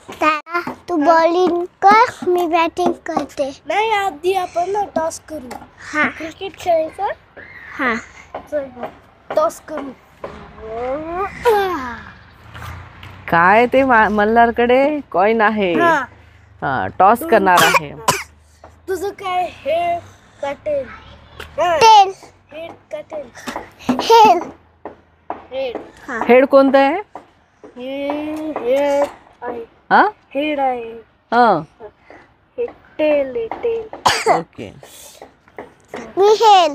तू bowling कर, मी batting करते. नाही, आधी आपण ना टॉस करू. हा क्रिकेट खेळायचं. हा चल टॉस करू. काय ते मल्हारकडे कॉइन आहे. हा टॉस करणार आहे. तुझं काय हेड कटेल. टेल हेड कटेल. हेल हेड. हेड कोणतं आहे? हेड आहे. हा हेड आहे. हा हे टेल आहे. टेल. ओके. मी हेल.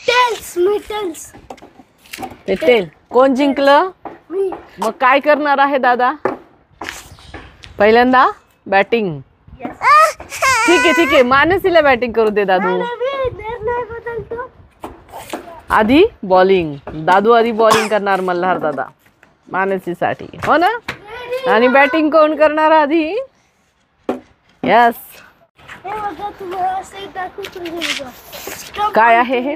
टेल्स. मी टेल्स. ते टेल. कोण जिंकलं? मी. मग काय करणार आहे दादा? पहिल्यांदा बॅटिंग. ठीक आहे मानसीला बॅटिंग करू दे दादू. निर्णय बदलतो. आधी बॉलिंग. दादू आधी बॉलिंग करणार मल्हार दादा मानसीसाठी, हो ना? आणि बॅटिंग कोण करणार आधी? यस. हे बघा, तुम्हाला असं दाखवतो. काय आहे हे?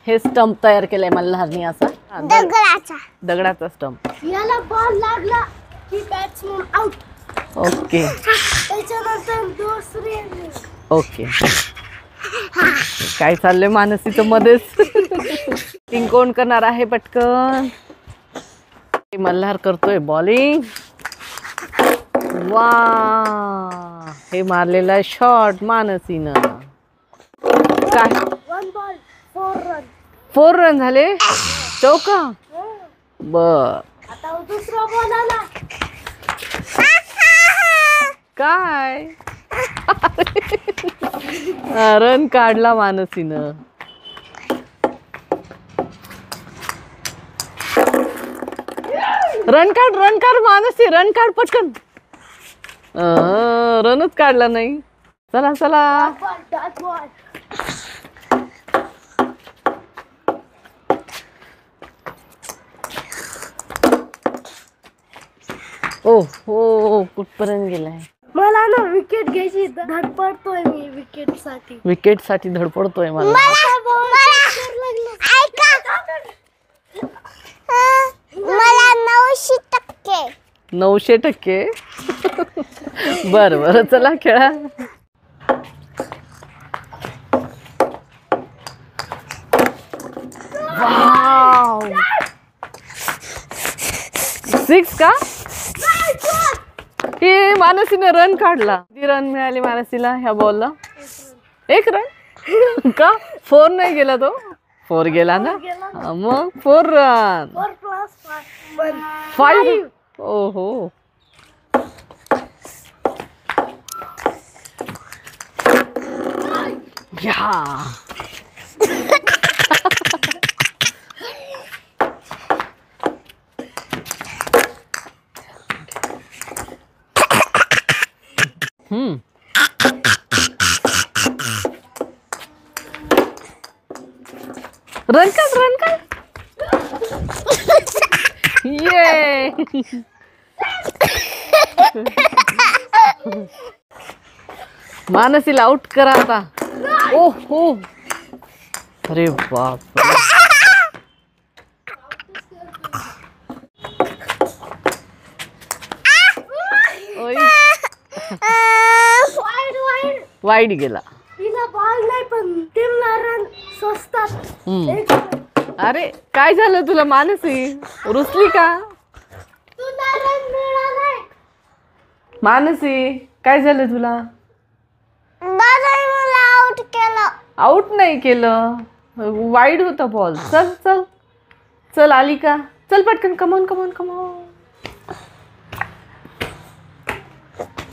हे स्टंप तयार केलंय मल्हारनी असा. दगडाचा. दगडाचा स्टंप. याला बॉल लागला की बॅट्समन आउट. ओके त्याच्यानंतर दुसरी. ओके. काय चाललंय मानसीचं मध्येच? टिंग कोण करणार आहे पटकन? मल्हार करतोय बॉलिंग. वा, हे मारलेला शॉट मानसीनं. काय 1 बॉल 4 रन. 4 रन झाले? चौका. बर. आता दुसरा बॉल आला. काय रन काढला मानसीनं. रन काढ मानसी, रन काढ पटकन. रनच काढला नाही. चला डॉट बॉल. ओ हो, कुठपर्यंत गेलाय? मला ना विकेट घ्यायची धडपडतोय मी विकेट साठी धडपडतोय मला. मला 900%. 900%. बरं चला खेळा. वाव, 6 का? हे मानसीने रन काढला. किती रन मिळाले मानसीला ह्या बॉलला? 1 रन का? 4 नाही गेला तो? 4 गेला ना. मग 4 रन. 4 + 5. ओहो. या. रन काढ. ये. मानसीला आउट करा आता. ओहो, अरे बाप. वाईड गेला. तिला बॉल नाही पण टीमला रन स्वस्तात. अरे काय झालं तुला मानसी? रुसली का? तुला रन मिळाला. मानसी काय झालं तुला? दादाने मला आउट केलं. आउट नाही केलं, वाईड होता बॉल. चल आली का? चल पटकन. कमॉन.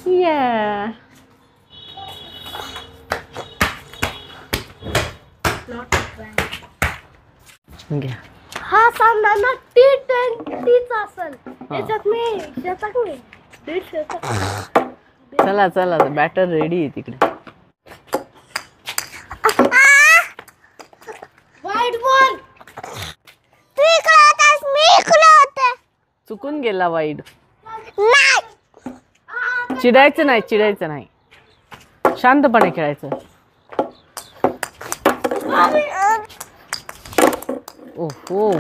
या. घ्या. हा सामना ना T20चा असेल. याच्यात मी शतक नाही. 1.5 शतक. चला बॅटर रेडी आहे तिकडे. Wide ball. तू इकडे होतास, मी इकडे होते. चुकून गेला वाईड. नाही, चिडायचं नाही. शांतपणे खेळायचं. ओहो,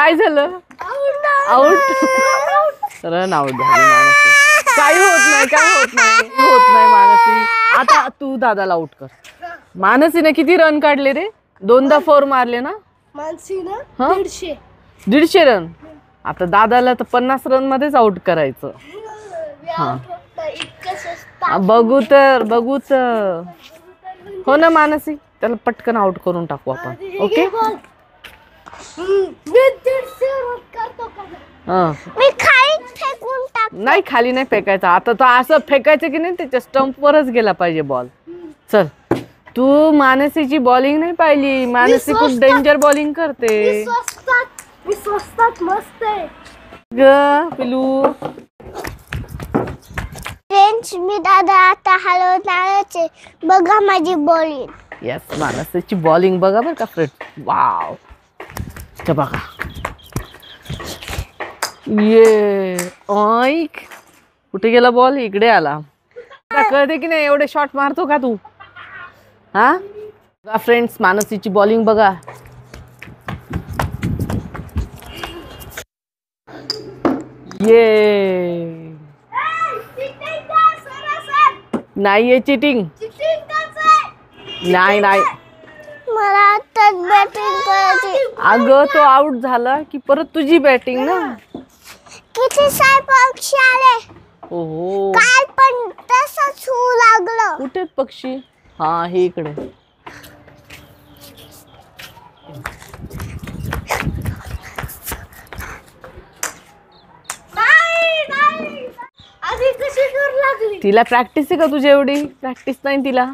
काय झालं? आउट. रन आउट झाली मानसी. काही होत नाही, काय होत नाही मानसी. आता तू दादाला आउट कर. मानसीने किती रन काढले रे? 2दा 4 मारले ना? मानसी ना हा? 150 रन. आता दादाला तर 50 रन मध्येच आउट करायचं. बघू तर हो ना मानसी, त्याला पटकन आउट करून टाकू आपण. ओके. मी खाली फेकून टाक. नाही, खाली नाही फेकायचं. आता तर असं फेकायचं की नाही त्याच्या स्टंपवरच गेला पाहिजे बॉल. चल, तू मानसीची बॉलिंग नाही पाहिली. मानसी खूप डेंजर बॉलिंग करते मस्त आहे ग पिलू. फ्रेंड्स, मी दादा आता हलवणारच आहे. बघा माझी बॉलिंग. येस, मानसीची बॉलिंग बघा बरं का फ्रेंड. वाव, बघा. ये ऐक, कुठे गेला बॉल? इकडे आला. कळते की नाही एवढे शॉट मारतो का तू? हा फ्रेंड्स, मानसीची बॉलिंग बघा. ये नाहीये चिटिंग. नाही मला आता बॅटिंग करायची. अगं, तो आउट झाला की परत तुझी बॅटिंग ना. किती सारे पक्षी आले. ओहो, काल पण तसंच होऊ लागलं. कुठे आहेत पक्षी? हा, हे इकडे. आधी कशी करू लागली? तिला प्रॅक्टिस आहे का तुझ्या एवढी? प्रॅक्टिस नाही तिला.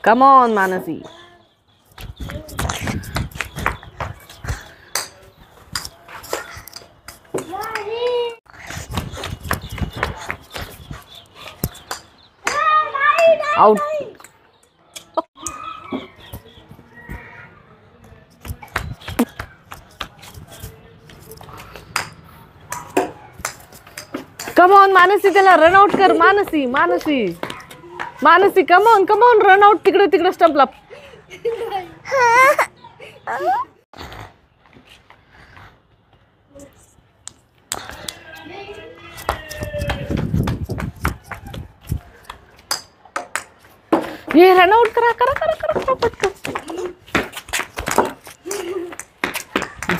Come on Mansi. Out. Come on Mansi, त्याला रन आउट कर. Mansi come on run out. तिकडे स्टंपला. ये रन आउट करा पटकन.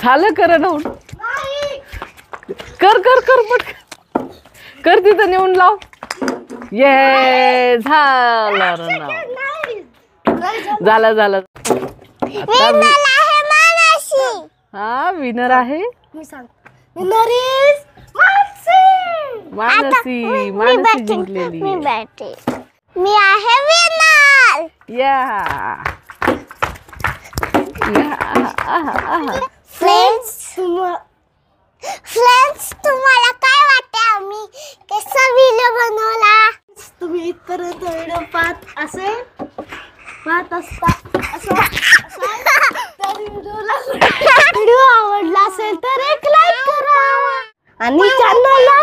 झालं का रन आउट? कर पटकन कर. तिथं नेऊन लाव. ये झाला रन आउट. झालं. हा, विनर आहे. मी सांगतो, विनर इज मानसी. मानसी जिंकलेली. मी बॅटिंग. मी आहे विनर. या फ्रेंड्स, तुम्हाला काय वाटतं आम्ही कसा व्हिडिओ बनवला? तुम्ही इथपर्यंत व्हिडिओ पाहत असता व्हिडिओ आवडला असेल तर एक लाईक करा आणि चॅनलला